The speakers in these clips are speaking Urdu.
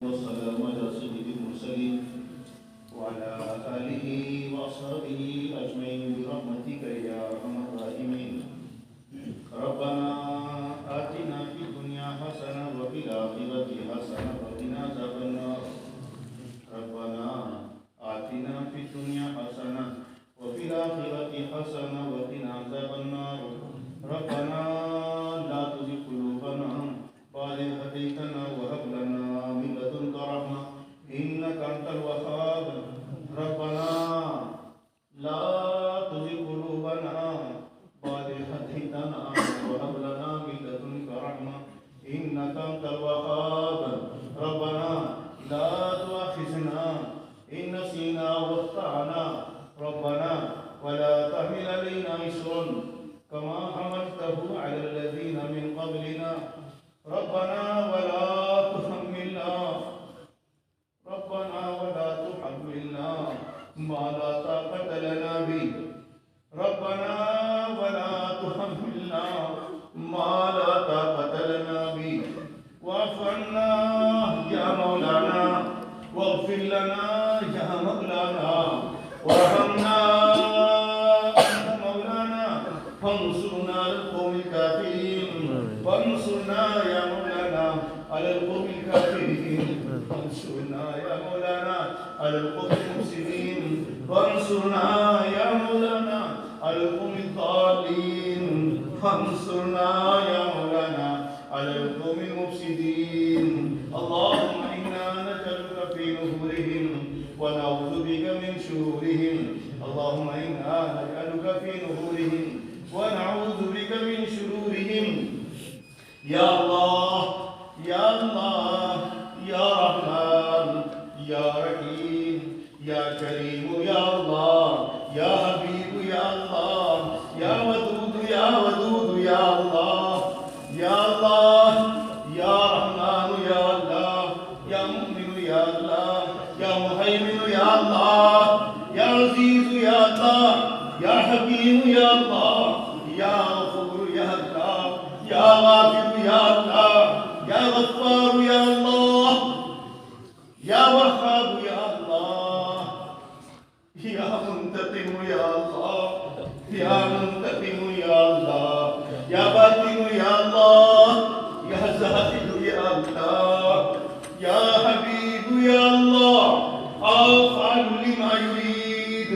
والسلام على سيد المرسلين وعلى آله وأصحابه أجمعين برحمتك يا أرحم الراحمين. ربنا آتنا في الدنيا حسنة وفي الآخرة حسنة وقنا عذاب النار. ربنا آتنا في الدنيا حسنة وفي الآخرة حسنة وقنا عذاب النار. ربنا لا تزغ قلوبنا بعد إذ هديتنا وهب لنا من لدنك رحمة إنك أنت الوهاب. ربنا لا تزغ قلوبنا بعد إذ هديتنا وهب لنا من لدنك رحمة إنك أنت الوهاب. ربنا لا تؤاخذنا إن نسينا واخطأنا. ربنا ولا تحمل علينا إصرا كما حملته على الذين من قبلنا. ربنا ولا تحملنا ما لا طاقة لنا به. ربنا ولا تحملنا ما لا طاقة لنا به. واعف عنا يا مولانا واغفر لنا يا مولانا وارحمنا أنت مولانا فانصرنا على القوم الكافرين. وانصرنا يا مولانا على القوم الكافرين. وانصرنا يا مولانا على القوم المفسدين. وانصرنا يا مولانا على القوم الضالين. وانصرنا يا مولانا على القوم المفسدين. اللهم إنا نجعلك في نحورهم ونعوذ بك من شرورهم. اللهم إنا نجعلك في نحورهم ونعوذ بك من شرورهم. يا الله يا الله يا رحمن يا رحيم يا كريم يا الله يا حبيب يا الله يا ودود يا ودود يا الله يا الله يا رحمن يا الله يا مؤمن يا الله يا مهيمن يا الله يا عزيز يا الله يا حكيم يا الله يا غفور يا الله يا غافر يا الله يا غفار يا الله يا وهاب يا الله يا منتقم يا الله يا منتقم يا الله يا باطن يا الله يا زاهد يا الله يا حبيب يا الله فعل لما يريد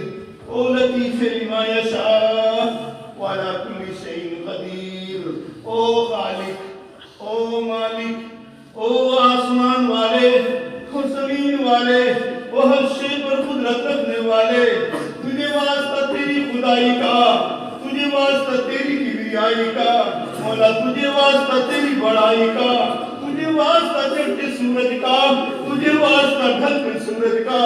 ولطيف لما يشاء وعلى كل شيء قدير. او خالق او مالک او آسمان والے او زمین والے او ہر شے پر قدرت رکھنے والے، تجھے واسطہ تیری خدائی کا، تجھے واسطہ تیری کبریائی کا، مولا تجھے واسطہ تیری بڑائی کا، تجھے واسطہ چڑھتے سورج کا، تجھے واسطہ ڈھلتے سورج کا،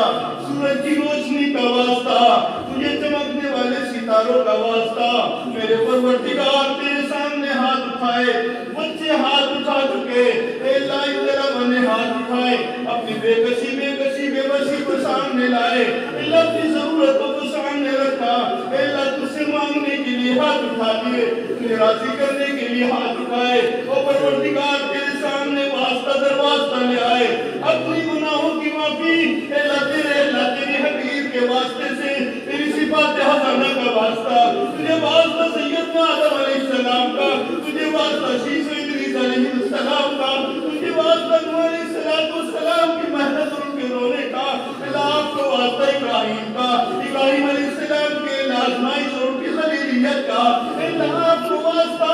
سورج کی روشنی کا واسطہ، تجھے چمکنے والے ستاروں کا واسطہ. میرے پروردگار تیرے سامنے ہاتھ اٹھائے، بچے ہاتھ اٹھا چکے، اے اللہ تیرا بنے ہاتھ اٹھائے، اپنی بے کسی بے بسی کو سامنے لائے، اللہ اپنی ضرورتوں کو سامنے رکھا، اے اللہ تجھ سے مانگنے کے لیے ہاتھ اٹھا دیے، تجھے راضی کرنے کے لیے ہاتھ اٹھائے. او پروردگار تیرے سامنے واسطہ در واسطہ لے آئے، اپنی گناہوں کی معافی، اے اللہ تیرے حبیب کے واسطے سے، تیری صفات حسنہ کا واسطہ، تجھے واسطہ سیدنا آدم علیہ السلام کا، تجھے واسطہ شیش و ادریس علیہ السلام کا، تجھے واسطہ نوح علیہ السلام کی محنت اور ان کے رونے کا، اللہ آپ کو واسطہ ابراہیم کا، ابراہیم علیہ السلام کے آزمائش اور ان کی خلیلیت کا، اللہ آپ کو واسطہ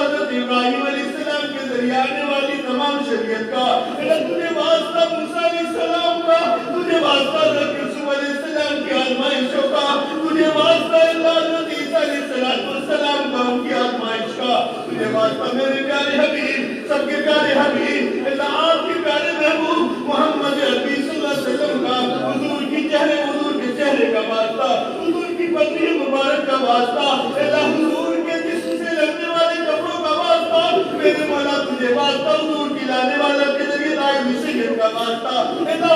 حضرت ابراہیم علیہ السلام کے ذریعے آنے والی تمام شریعت کا، اللہ تجھے واسطہ موسیٰ علیہ السلام کا، تجھے واسطہ حضرت یوسف علیہ السلام کی آزمائشوں کا، تجھے واسطہ اللہ حضرت عیسیٰ علیہ السلام کا ان کی آزمائش کا، تجھے واسطہ میرے پیارے حبیب، سب کے پیارے حبیب، اللہ آپ کے پیارے محبوب محمد عربی صلی اللہ علیہ وسلم کا، حضور کے چہرے کا واسطہ، حضور کی پتنی مبارک کا واسطہ، اللہ حضور کے جسم سے لگنے والے کپڑوں کا واسطہ، میرے مولا تجھے واسطہ، حضور کی لانے والا کے ذریعے دائم سنگت کا واسطہ، اللہ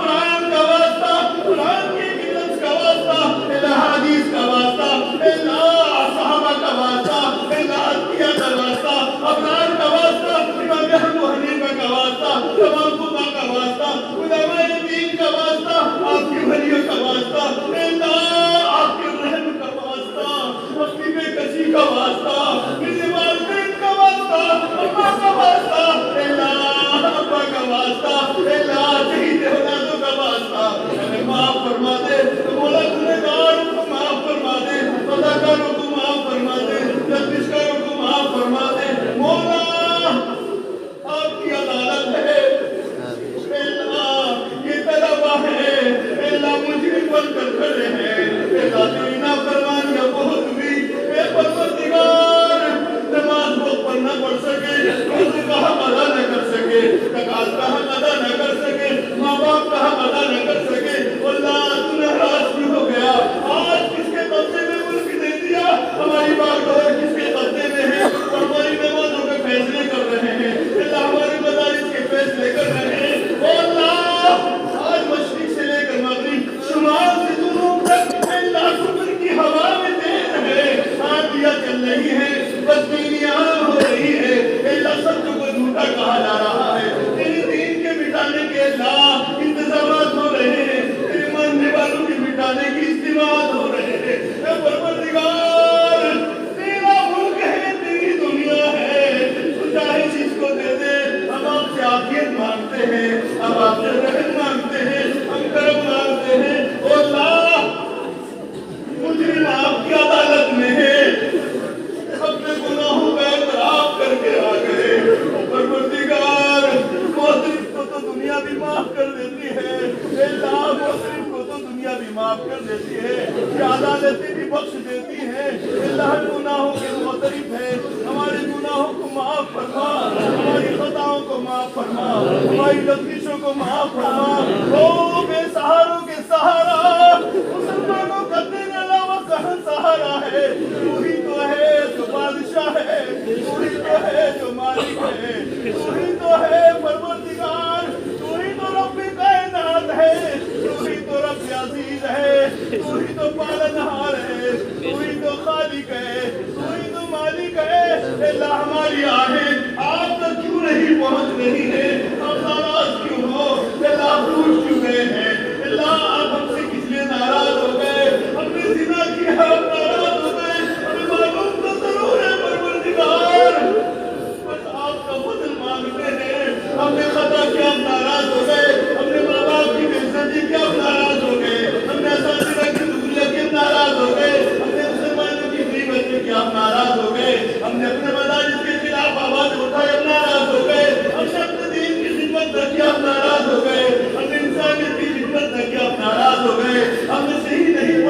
قرآن کا واسطہ، قرآن کے لفظ کا واسطہ، اللہ حدیث کا واسطہ، اللہ صحابہ کا واسطہ، اللہ عطیہ کا واسطہ، ابرار کا واسطہ، امام ابو حنیفہ کا واسطہ، تمام خدا کا واسطہ، علماء دین کا واسطہ، آپ کی ولیوں کا واسطہ، اللہ آپ کے رحم کا واسطہ، اپنی بے کسی کا واسطہ، میرے والدین کا واسطہ، اللہ کا واسطہ، اللہ ابا کا واسطہ، اللہ شہید اولادوں کا واسطہ، ہمیں معاف فرما دے، مولا گنہگاروں کو معاف فرما دے، خطاکاروں کو معاف فرما دے، گردشکاروں کو معاف فرما دے، مولا آپ کی عدالت ہے، اللہ یہ طلبہ ہے، اللہ مجرم بن کر کھڑے ہیں، اللہ تیری نافرمانیاں بہت ہوئی، اے پروردگار نماز وقت پر نہ پڑھ سکے، روزے کا حق ادا نہ کر سکے، زکات کا حق ادا نہ کر سکے، ماں باپ کا حق ادا نہ کر سکے، اللہ تو ناراض کیوں ہو گیا؟ آج کس کے قبضے میں ملک دے دیا؟ ہماری باغ ڈور کس کے قبضے میں ہے؟ ہماری نمازوں کے فیصلے کر رہے ہیں، اللہ ہماری مدارس کے فیصلے کر رہے ہیں، اللہ آج مشرق سے لے کر مغرب، شمال سے جنوب تک، اللہ شکر کی ہوا میں تیز ہے، آندیاں چل رہی ہیں، بدبینیاں عام ہو رہی ہے، اللہ سچوں کو جھوٹا کہا جا رہا ہے، تیری دین کے مٹانے کے اللہ انتظامات ہو رہے ہیں، تیرے ماننے والوں کے مٹانے کی اجتماعات ہو رہے ہیں، اے پروردگار تیرا ملک ہے، تیری دنیا ہے، تو چاہے جس کو دے دے، ہم آپ سے عافیت مانگتے ہیں، ہم آپ سے رحم مانگتے ہیں، ہم کرم مانگتے ہیں، او اللہ مجرم آپ کی عدالت میں ہے، اپنے گناہوں کا اعتراف کر کے آ گئے، پروردگار محترم کو تو دنیا بھی معاف کر دیتی ہے، اللہ محترم کو تو دنیا بھی معاف کر دیتی ہے، یہ عدالتیں بھی بخش دیتی ہے، اللہ گناہوں کے معترف ہے، ہمارے گناہوں کو معاف فرما، ہماری خطاؤں کو معاف فرما، ہماری لغزشوں کو معاف فرما، او بے سہاروں کے سہارا، مسلمانوں کا تیرے علاوہ کہاں سہارا ہے؟ تو ہی تو ہے جو بادشاہ ہے، تو ہی تو ہے جو مالک ہے، تو ہی تو ہے پروردگار، تو ہی تو رب کائنات ہے، تو ہی تو رب عزیز ہے، تو ہی تو پالنہار ہے، تو ہی تو خالق ہے، تو ہی تو مالک ہے، اللہ ہماری آہیں آپ تک کیوں نہیں پہنچ رہی ہے؟ ہم ناراض کیوں ہو؟ اللہ پوچھ کیوں گئے ہیں؟ اللہ آپ ہم سے کس لیے ناراض ہو گئے؟ ہم نے زنا کیا ہم ناراض ہو گئے، ہمیں معلوم تو ضرور ہے پروردگار، بس آپ کا فضل مانگتے ہیں، ہم نے خطا کیا ہم ناراض ہو گئے، ہم نے ماں باپ کی بے عزتی کیا ہم ناراض ہو گئے، ہم نے اساتذہ کی ذریہ کیا ہم ناراض ہو گئے، ہم نے مسلمانوں کی غیبت کیا ہم ناراض ہو گئے، ہم نے اپنے مدارس کے خلاف آواز اٹھائی ہم ناراض ہو گئے، ہم نے اپنے دین کی خدمت نہ کیا ہم ناراض ہو گئے، ہم نے انسانیت کی خدمت نہ کیا ہم ناراض ہو گئے، ہم نے صحیح نہیں